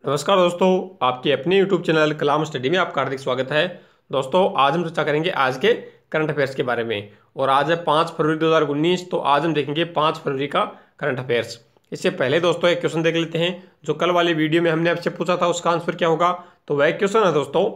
नमस्कार दोस्तों, आपके अपने YouTube चैनल कलाम स्टडी में आपका हार्दिक स्वागत है। दोस्तों, आज हम चर्चा करेंगे आज के करंट अफेयर्स के बारे में। और आज है 5 फरवरी 2019। तो आज हम देखेंगे 5 फरवरी का करंट अफेयर्स। इससे पहले दोस्तों एक क्वेश्चन देख लेते हैं जो कल वाली वीडियो में हमने आपसे पूछा था, उसका आंसर क्या होगा। तो वह क्वेश्चन है दोस्तों,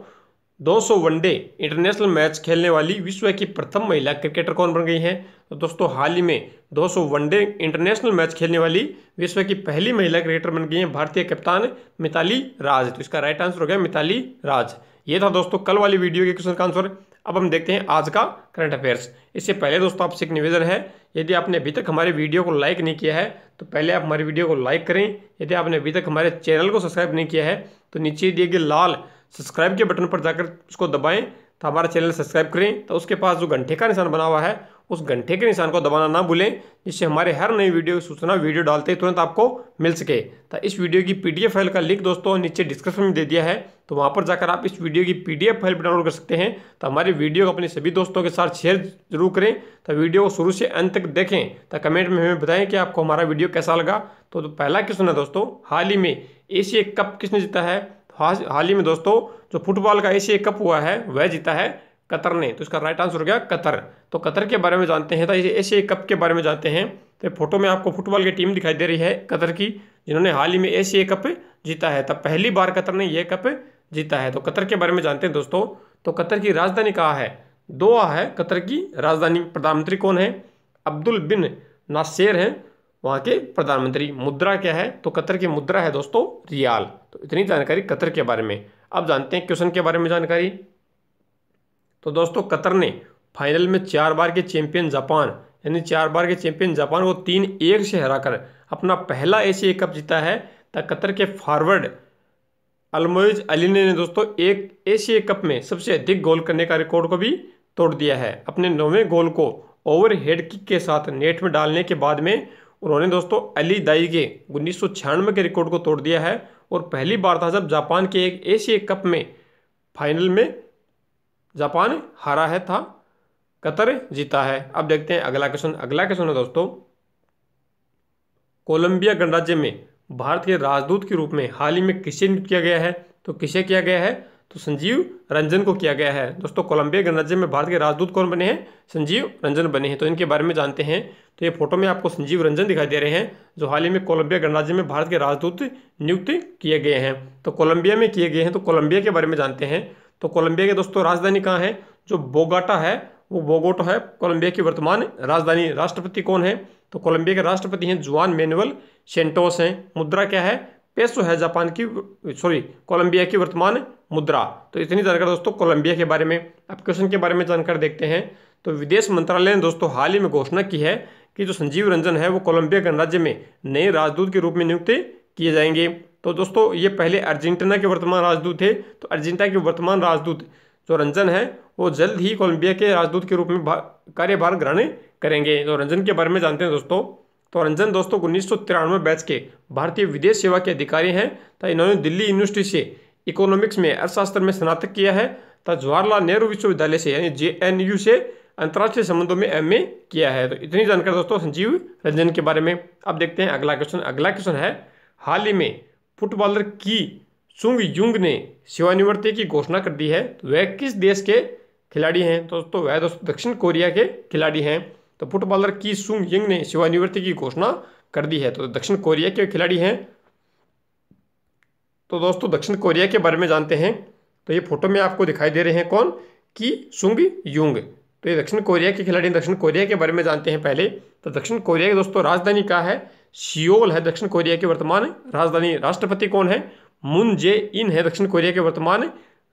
200 वनडे इंटरनेशनल मैच खेलने वाली विश्व की प्रथम महिला क्रिकेटर कौन बन गई हैं। तो दोस्तों हाल ही में 200 वनडे इंटरनेशनल मैच खेलने वाली विश्व की पहली महिला क्रिकेटर बन गई हैं भारतीय कप्तान मिताली राज। तो इसका राइट आंसर हो गया मिताली राज। ये था दोस्तों कल वाली वीडियो के क्वेश्चन का आंसर। अब हम देखते हैं आज का करंट अफेयर्स। इससे पहले दोस्तों आपसे एक निवेदन है, यदि आपने अभी तक हमारे वीडियो को लाइक नहीं किया है तो पहले आप हमारी वीडियो को लाइक करें। यदि आपने अभी तक हमारे चैनल को सब्सक्राइब नहीं किया है तो नीचे दिए गए लाल सब्सक्राइब के बटन पर जाकर उसको दबाएं तो हमारा चैनल सब्सक्राइब करें। तो उसके पास जो घंटे का निशान बना हुआ है उस घंटे के निशान को दबाना ना भूलें, जिससे हमारे हर नई वीडियो की सूचना वीडियो डालते ही तुरंत आपको मिल सके। तो इस वीडियो की पीडीएफ फाइल का लिंक दोस्तों नीचे डिस्क्रिप्शन में दे दिया है, तो वहां पर जाकर आप इस वीडियो की पीडीएफ फाइल पर डाउनलोड कर सकते हैं। तो हमारी वीडियो को अपने सभी दोस्तों के साथ शेयर जरूर करें। तो वीडियो को शुरू से अंत तक देखें। तो कमेंट में हमें बताएं कि आपको हमारा वीडियो कैसा लगा। तो पहला क्वेश्चन है दोस्तों, हाल ही में एशिया कप किसने जीता है। हाल ही में दोस्तों जो फुटबॉल का एशिया कप हुआ है वह जीता है कतर ने। तो इसका राइट आंसर हो गया कतर। तो कतर के बारे में जानते हैं, तो एशिया कप के बारे में जानते हैं। तो फोटो में आपको फुटबॉल की टीम दिखाई दे रही है कतर की, जिन्होंने हाल ही में एशिया कप जीता है। तब पहली बार कतर ने यह कप जीता है। तो कतर के बारे में जानते हैं दोस्तों। तो कतर की राजधानी कहाँ है। दोहा है कतर की राजधानी। प्रधानमंत्री कौन है, अब्दुल बिन नासेर है वहाँ के प्रधानमंत्री। मुद्रा क्या है, तो कतर की मुद्रा है दोस्तों रियाल। तो इतनी जानकारी कतर के बारे में। अब जानते हैं क्वेश्चन के बारे में जानकारी। तो दोस्तों कतर ने फाइनल में 4 बार के चैंपियन जापान, यानी 4 बार के चैंपियन जापान को 3-1 से हराकर अपना पहला एशिया कप जीता है। तब कतर के फॉरवर्ड अलमोइज अली ने दोस्तों एक एशिया कप में सबसे अधिक गोल करने का रिकॉर्ड को भी तोड़ दिया है। अपने 9वें गोल को ओवरहेड किक के साथ नेट में डालने के बाद में उन्होंने दोस्तों अली दाई के 1996 के रिकॉर्ड को तोड़ दिया है। और पहली बार था जब जापान के एक एशिया कप में फाइनल में जापान हारा है था, कतर जीता है। अब देखते हैं अगला क्वेश्चन। अगला क्वेश्चन है दोस्तों, कोलंबिया गणराज्य में भारत के राजदूत के रूप में हाल ही में किसे नियुक्त किया गया है। तो किसे किया गया है, तो संजीव रंजन को किया गया है। दोस्तों कोलंबिया गणराज्य में भारत के राजदूत कौन बने हैं, संजीव रंजन बने हैं। तो इनके बारे में जानते हैं। तो ये फोटो में आपको संजीव रंजन दिखाई दे रहे हैं, जो हाल ही में कोलंबिया गणराज्य में भारत के राजदूत नियुक्त किए गए हैं। तो कोलंबिया में किए गए हैं। तो कोलंबिया के बारे में जानते हैं। तो कोलंबिया के दोस्तों राजधानी कहाँ है, जो बोगोटा है वो बोगोटा है कोलंबिया की वर्तमान राजधानी। राष्ट्रपति कौन है, तो कोलंबिया के राष्ट्रपति हैं जुआन मैनुअल सेंटोस हैं। मुद्रा क्या है, पेसो है जापान की, कोलंबिया की वर्तमान मुद्रा। तो इतनी जानकारी दोस्तों कोलंबिया के बारे में। अब क्वेश्चन के बारे में जानकारी देखते हैं। तो विदेश मंत्रालय ने दोस्तों हाल ही में घोषणा की है कि जो संजीव रंजन है वो कोलंबिया गणराज्य में नए राजदूत के रूप में नियुक्त किए जाएंगे। तो दोस्तों ये पहले अर्जेंटीना के वर्तमान राजदूत थे। तो अर्जेंटीना के वर्तमान राजदूत जो रंजन है वो जल्द ही कोलंबिया के राजदूत के रूप में कार्यभार ग्रहण करेंगे। तो रंजन के बारे में जानते हैं दोस्तों। तो रंजन दोस्तों 1993 बैच के भारतीय विदेश सेवा के अधिकारी हैं। तो इन्होंने दिल्ली यूनिवर्सिटी से इकोनॉमिक्स में अर्थशास्त्र में स्नातक किया है। तो जवाहरलाल नेहरू विश्वविद्यालय से यानी JNU से अंतर्राष्ट्रीय संबंधों में MA किया है। तो इतनी जानकारी दोस्तों संजीव रंजन के बारे में। अब देखते हैं अगला क्वेश्चन। अगला क्वेश्चन है, हाल ही में फुटबॉलर की सुंग युंग ने सेवानिवृत्ति की घोषणा कर दी है। तो वह किस देश के खिलाड़ी हैं, दोस्तों वह दोस्तों दक्षिण कोरिया के खिलाड़ी हैं। तो फुटबॉलर की सुंग युंग ने सेवानिवृत्ति की घोषणा कर दी है। तो दक्षिण कोरिया के खिलाड़ी हैं। तो दोस्तों दक्षिण कोरिया के बारे में जानते हैं। तो ये फोटो में आपको दिखाई दे रहे हैं कौन, की सुंग युंग। तो ये दक्षिण कोरिया के खिलाड़ी। दक्षिण कोरिया के बारे में जानते हैं पहले। तो दक्षिण कोरिया की दोस्तों राजधानी क्या है, सियोल है दक्षिण कोरिया की वर्तमान राजधानी। राष्ट्रपति कौन है, मून जे इन है दक्षिण कोरिया के वर्तमान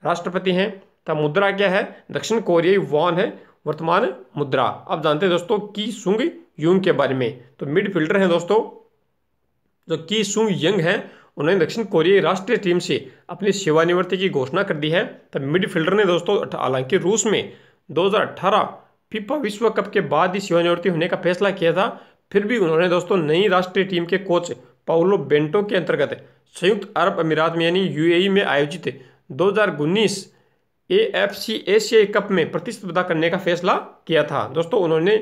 राष्ट्रपति हैं। तब मुद्रा क्या है, दक्षिण कोरियाई वॉन है वर्तमान मुद्रा। अब जानते हैं दोस्तों की सुंग युंग के बारे में। तो मिडफील्डर हैं दोस्तों जो की सुंग यंग हैं, उन्होंने दक्षिण कोरियाई राष्ट्रीय टीम से अपनी सेवानिवृत्ति की घोषणा कर दी है। तब मिडफील्डर ने दोस्तों हालांकि रूस में 2018 फीफा विश्व कप के बाद ही सेवानिवृत्ति होने का फैसला किया था, फिर भी उन्होंने दोस्तों नई राष्ट्रीय टीम के कोच पाउलो बेंटो के अंतर्गत संयुक्त अरब अमीरात में यानी UAE में आयोजित 2019 AFC एशिया कप में प्रतिस्पर्धा करने का फैसला किया था। दोस्तों उन्होंने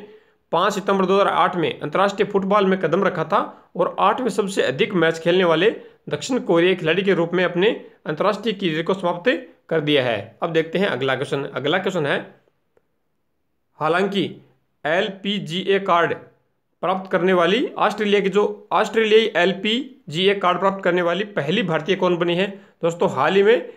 5 सितंबर 2008 में अंतर्राष्ट्रीय फुटबॉल में कदम रखा था और 8 में सबसे अधिक मैच खेलने वाले दक्षिण कोरियाई खिलाड़ी के रूप में अपने अंतर्राष्ट्रीय करियर को समाप्त कर दिया है। अब देखते हैं अगला क्वेश्चन। अगला क्वेश्चन है, हालांकि एलपीजीए कार्ड प्राप्त करने वाली ऑस्ट्रेलियाई एलपीजीए कार्ड प्राप्त करने वाली पहली भारतीय कौन बनी है? दोस्तों हाल ही में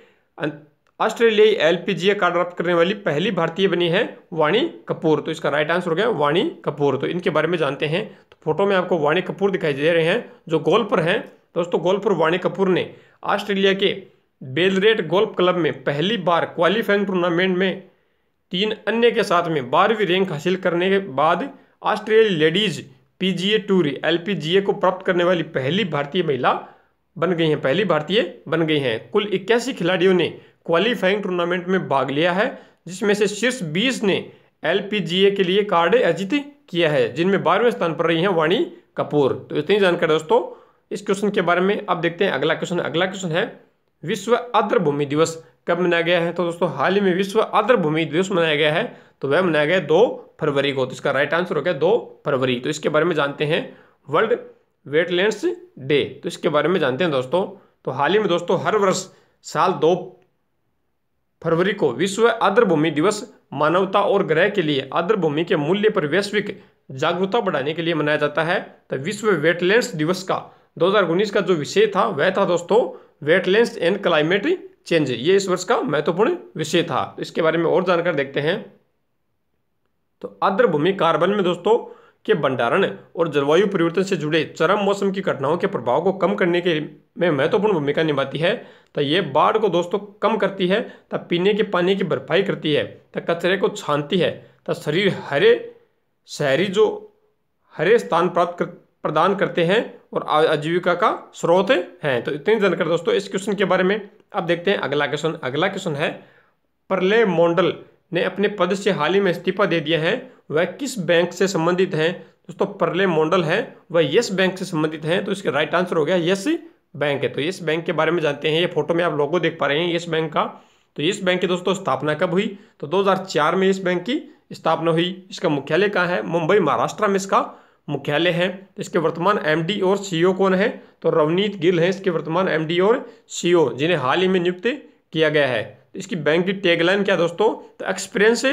ऑस्ट्रेलियाई एलपीजीए कार्ड प्राप्त करने वाली पहली भारतीय बनी है वाणी कपूर। तो इसका राइट आंसर हो गया वाणी कपूर। तो इनके बारे में जानते हैं। तो फोटो में आपको वाणी कपूर दिखाई दे रहे हैं जो गोल्फर हैं। दोस्तों गोल्फर वाणी कपूर ने ऑस्ट्रेलिया के बेलरेट गोल्फ क्लब में पहली बार क्वालिफाइंग टूर्नामेंट में 3 अन्य के साथ में 12वीं रैंक हासिल करने के बाद ऑस्ट्रेलियाई लेडीज पीजीए टूर एलपीजीए को प्राप्त करने वाली पहली भारतीय महिला बन गई हैं, पहली भारतीय बन गई हैं। कुल 81 खिलाड़ियों ने क्वालिफाइंग टूर्नामेंट में भाग लिया है, जिसमें से शीर्ष 20 ने एलपीजीए के लिए कार्ड अर्जित किया है, जिनमें 12वें स्थान पर रही हैं वाणी कपूर। तो इतनी जानकारी दोस्तों इस क्वेश्चन के बारे में। अब देखते हैं अगला क्वेश्चन। अगला क्वेश्चन है, विश्व आर्द्रभूमि दिवस कब मनाया गया है? तो दोस्तों हाल ही में विश्व आर्द्रभूमि दिवस मनाया गया है, तो वह मनाया गया 2 फरवरी को। तो इसका राइट आंसर हो गया 2 फरवरी। तो इसके बारे में जानते हैं, वर्ल्ड वेटलैंड्स डे। तो इसके बारे में जानते हैं दोस्तों। तो हाल ही में दोस्तों हर वर्ष साल 2 फरवरी को विश्व आर्द्रभूमि दिवस मानवता और ग्रह के लिए आर्द्रभूमि के मूल्य पर वैश्विक जागरूकता बढ़ाने के लिए मनाया जाता है। तो विश्व वेटलैंड्स दिवस का 2019 का जो विषय था वह था दोस्तों वेटलैंड्स एंड क्लाइमेट चेंज। ये इस वर्ष का महत्वपूर्ण विषय था। तो इसके बारे में और जानकारी देखते हैं। तो आर्द्रभूमि कार्बन में दोस्तों के भंडारण और जलवायु परिवर्तन से जुड़े चरम मौसम की घटनाओं के प्रभाव को कम करने के में महत्वपूर्ण भूमिका निभाती है। तो ये बाढ़ को दोस्तों कम करती है, तब पीने के पानी की भरपाई करती है, तब कचरे को छानती है, तब शहरी जो हरे स्थान प्रदान करते हैं और आजीविका का स्रोत हैं। तो इतनी जानकारी दोस्तों इस क्वेश्चन के बारे में। अब देखते हैं अगला क्वेश्चन। अगला क्वेश्चन है, प्रलय मंडल ने अपने पद से हाल ही में इस्तीफा दे दिया है, वह किस बैंक से संबंधित हैं? दोस्तों प्रलय मंडल है वह यस बैंक से संबंधित हैं। तो इसका राइट आंसर हो गया यस बैंक है। तो यस बैंक के बारे में जानते हैं। ये फोटो में आप लोगो देख पा रहे हैं यस बैंक का। तो यस बैंक की दोस्तों स्थापना कब हुई? तो 2004 में यस बैंक की स्थापना हुई। इसका मुख्यालय कहाँ है? मुंबई महाराष्ट्र में इसका मुख्यालय है। इसके वर्तमान एमडी और सीईओ कौन है? तो रवनीत गिल है इसके वर्तमान एमडी और सीईओ, जिन्हें हाल ही में नियुक्त किया गया है। इसकी बैंक की टैगलाइन क्या दोस्तों? तो एक्सपीरियंस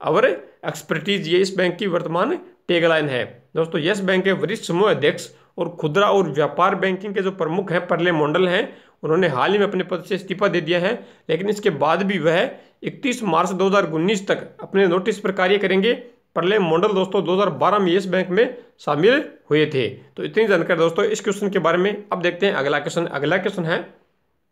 और एक्सपर्टीज, ये इस बैंक की वर्तमान टैगलाइन है। दोस्तों यस बैंक के वरिष्ठ समूह अध्यक्ष और खुदरा और व्यापार बैंकिंग के जो प्रमुख हैं प्रलय मंडल हैं, उन्होंने हाल ही में अपने पद से इस्तीफा दे दिया है, लेकिन इसके बाद भी वह 31 मार्च 2019 तक अपने नोटिस पर कार्य करेंगे। प्रलय मंडल दोस्तों 2012 में यस बैंक में शामिल हुए थे। तो इतनी जानकारी दोस्तों इस क्वेश्चन के बारे में। अब देखते हैं अगला क्वेश्चन। अगला क्वेश्चन है,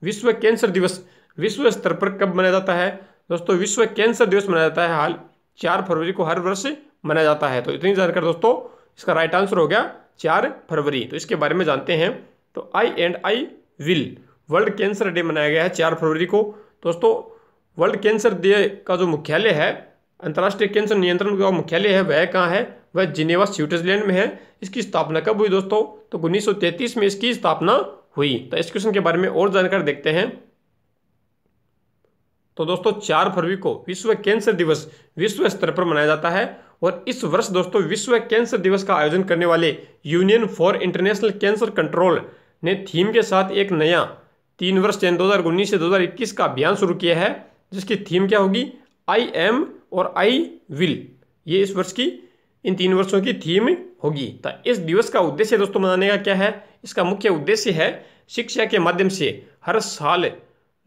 विश्व कैंसर दिवस विश्व स्तर पर कब मनाया जाता है? दोस्तों विश्व कैंसर दिवस मनाया जाता है हाल 4 फरवरी को हर वर्ष मनाया जाता है। तो इतनी जानकारी दोस्तों इसका राइट आंसर हो गया 4 फरवरी। तो इसके बारे में जानते हैं। तो I will world cancer day मनाया गया है 4 फरवरी को। दोस्तों वर्ल्ड कैंसर डे का जो मुख्यालय है, अंतर्राष्ट्रीय कैंसर नियंत्रण का मुख्यालय है, वह कहाँ है? वह जिनेवा स्विट्जरलैंड में है। इसकी स्थापना कब हुई दोस्तों? तो 1933 में इसकी स्थापना हुई। तो इस क्वेश्चन के बारे में और जानकारी देखते हैं। तो दोस्तों 4 फरवरी को विश्व कैंसर दिवस विश्व स्तर पर मनाया जाता है। और इस वर्ष दोस्तों विश्व कैंसर दिवस का आयोजन करने वाले union for international cancer control ने थीम के साथ एक नया 3 वर्ष यानी 2019 से 2021 का अभियान शुरू किया है, जिसकी थीम क्या होगी? आई एम और आई विल। ये इस वर्ष की इन 3 वर्षों की थीम होगी। तो इस दिवस का उद्देश्य दोस्तों मनाने का क्या है? इसका मुख्य उद्देश्य है शिक्षा के माध्यम से हर साल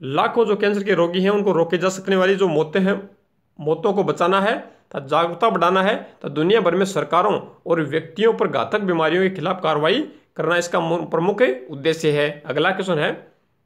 लाखों जो कैंसर के रोगी हैं उनको रोके जा सकने वाली जो मौतें हैं, मौतों को बचाना है, जागरूकता बढ़ाना है, तो दुनिया भर में सरकारों और व्यक्तियों पर घातक बीमारियों के खिलाफ कार्रवाई करना इसका प्रमुख उद्देश्य है। अगला क्वेश्चन है,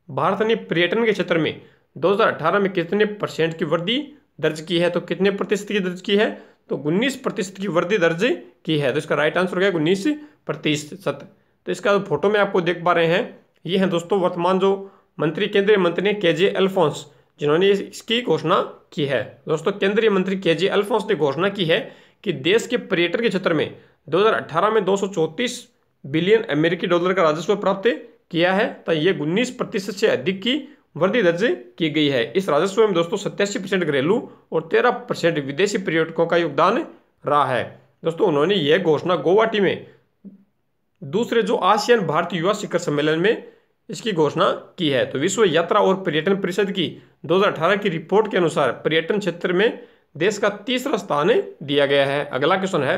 भारत ने पर्यटन के क्षेत्र में 2018 में कितने % की वृद्धि दर्ज की है? तो कितने प्रतिशत की दर्ज की है? तो 19% की वृद्धि दर्ज की है। तो इसका राइट आंसर हो गया 19%। तो इसका फोटो में आपको देख पा रहे हैं, ये है दोस्तों वर्तमान जो केंद्रीय मंत्री केजे अल्फोंस, जिन्होंने इसकी घोषणा की है। दोस्तों केंद्रीय मंत्री केजे अल्फोंस ने घोषणा की है कि देश के पर्यटन के क्षेत्र में 2018 में 234 बिलियन अमेरिकी डॉलर का राजस्व प्राप्त किया है। तो ये 19% से अधिक की वृद्धि दर्ज की गई है। इस राजस्व में दोस्तों 87% घरेलू और 13% विदेशी पर्यटकों का योगदान रहा है। दोस्तों उन्होंने यह घोषणा गुवाहाटी में दूसरे जो आसियान भारत युवा शिखर सम्मेलन में इसकी घोषणा की है। तो विश्व यात्रा और पर्यटन परिषद की 2018 की रिपोर्ट के अनुसार पर्यटन क्षेत्र में देश का तीसरा स्थान दिया गया है। अगला क्वेश्चन है,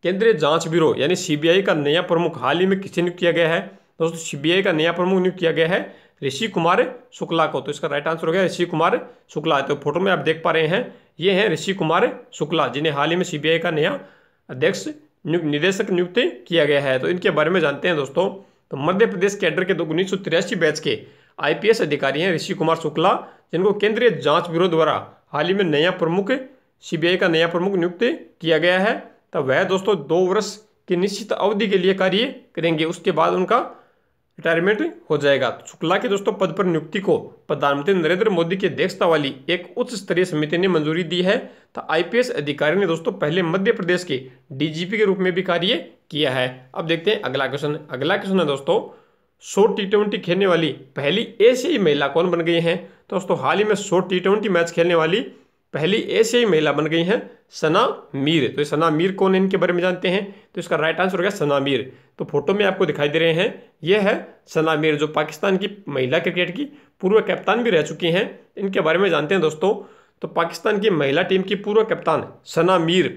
केंद्रीय जांच ब्यूरो यानी सीबीआई का नया प्रमुख हाल ही में किसे नियुक्त किया गया है? दोस्तों सीबीआई का नया प्रमुख नियुक्त किया गया है ऋषि कुमार शुक्ला को। तो इसका राइट आंसर हो गया ऋषि कुमार शुक्ला। तो फोटो में आप देख पा रहे हैं, ये हैं ऋषि कुमार शुक्ला, जिन्हें हाल ही में सीबीआई का नया अध्यक्ष निदेशक नियुक्त किया गया है। तो इनके बारे में जानते हैं दोस्तों। तो मध्य प्रदेश कैडर के 1983 बैच के आईपीएस अधिकारी हैं ऋषि कुमार शुक्ला, जिनको केंद्रीय जांच ब्यूरो द्वारा हाल ही में नया प्रमुख सीबीआई का नया प्रमुख नियुक्त किया गया है। तब वह दोस्तों 2 वर्ष की निश्चित अवधि के लिए कार्य करेंगे, उसके बाद उनका रिटायरमेंट हो जाएगा। तो शुक्ला के दोस्तों पद पर नियुक्ति को प्रधानमंत्री नरेंद्र मोदी की अध्यक्षता वाली एक उच्च स्तरीय समिति ने मंजूरी दी है। तो आईपीएस अधिकारी ने दोस्तों पहले मध्य प्रदेश के डीजीपी के रूप में भी कार्य किया है। अब देखते हैं अगला क्वेश्चन। अगला क्वेश्चन है दोस्तों, 100 टी20 खेलने वाली पहली एशियाई महिला कौन बन गई हैं? दोस्तों हाल ही में 100 टी20 मैच खेलने वाली पहली एशियाई महिला बन गई हैं सना मीर। तो सना मीर कौन है, इनके बारे में जानते हैं। तो इसका राइट आंसर हो गया सना मीर। तो फोटो में आपको दिखाई दे रहे हैं, यह है सना मीर, जो पाकिस्तान की महिला क्रिकेट की पूर्व कप्तान भी रह चुकी हैं। इनके बारे में जानते हैं दोस्तों। तो पाकिस्तान की महिला टीम की पूर्व कप्तान सना मीर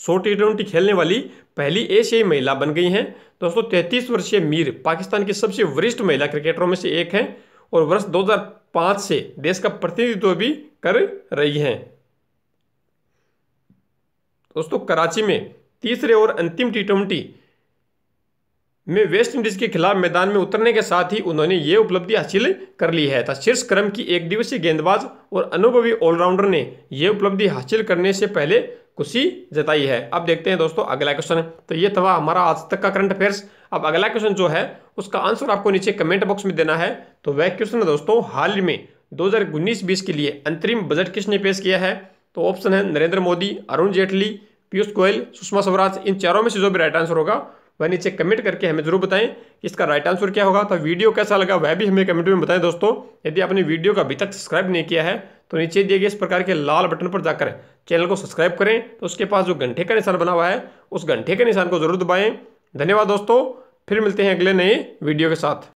100 टी20 खेलने वाली पहली एशियाई महिला बन गई हैं। दोस्तों 33 वर्षीय मीर पाकिस्तान की सबसे वरिष्ठ महिला क्रिकेटरों में से एक हैं और वर्ष 2005 से देश का प्रतिनिधित्व भी कर रही हैं। दोस्तों कराची में तीसरे और अंतिम टी20 में वेस्ट इंडीज के खिलाफ मैदान में उतरने के साथ ही उन्होंने ये उपलब्धि हासिल कर ली है। शीर्ष क्रम की एक दिवसीय गेंदबाज और अनुभवी ऑलराउंडर ने यह उपलब्धि हासिल करने से पहले खुशी जताई है। अब देखते हैं दोस्तों अगला क्वेश्चन। तो ये था हमारा आज तक का करंट अफेयर्स। अब अगला क्वेश्चन जो है उसका आंसर आपको नीचे कमेंट बॉक्स में देना है। तो वह क्वेश्चन है दोस्तों, हाल ही में 2019-20 के लिए अंतरिम बजट किसने पेश किया है? तो ऑप्शन है नरेंद्र मोदी, अरुण जेटली, पीयूष गोयल, सुषमा स्वराज। इन चारों में से जो भी राइट आंसर होगा वह नीचे कमेंट करके हमें जरूर बताएं कि इसका राइट आंसर क्या होगा। तो वीडियो कैसा लगा वह भी हमें कमेंट में बताएं दोस्तों। यदि आपने वीडियो को अभी तक सब्सक्राइब नहीं किया है तो नीचे दिए गए इस प्रकार के लाल बटन पर जाकर चैनल को सब्सक्राइब करें। तो उसके पास जो घंटे का निशान बना हुआ है उस घंटे के निशान को जरूर दबाएं। धन्यवाद दोस्तों, फिर मिलते हैं अगले नए वीडियो के साथ।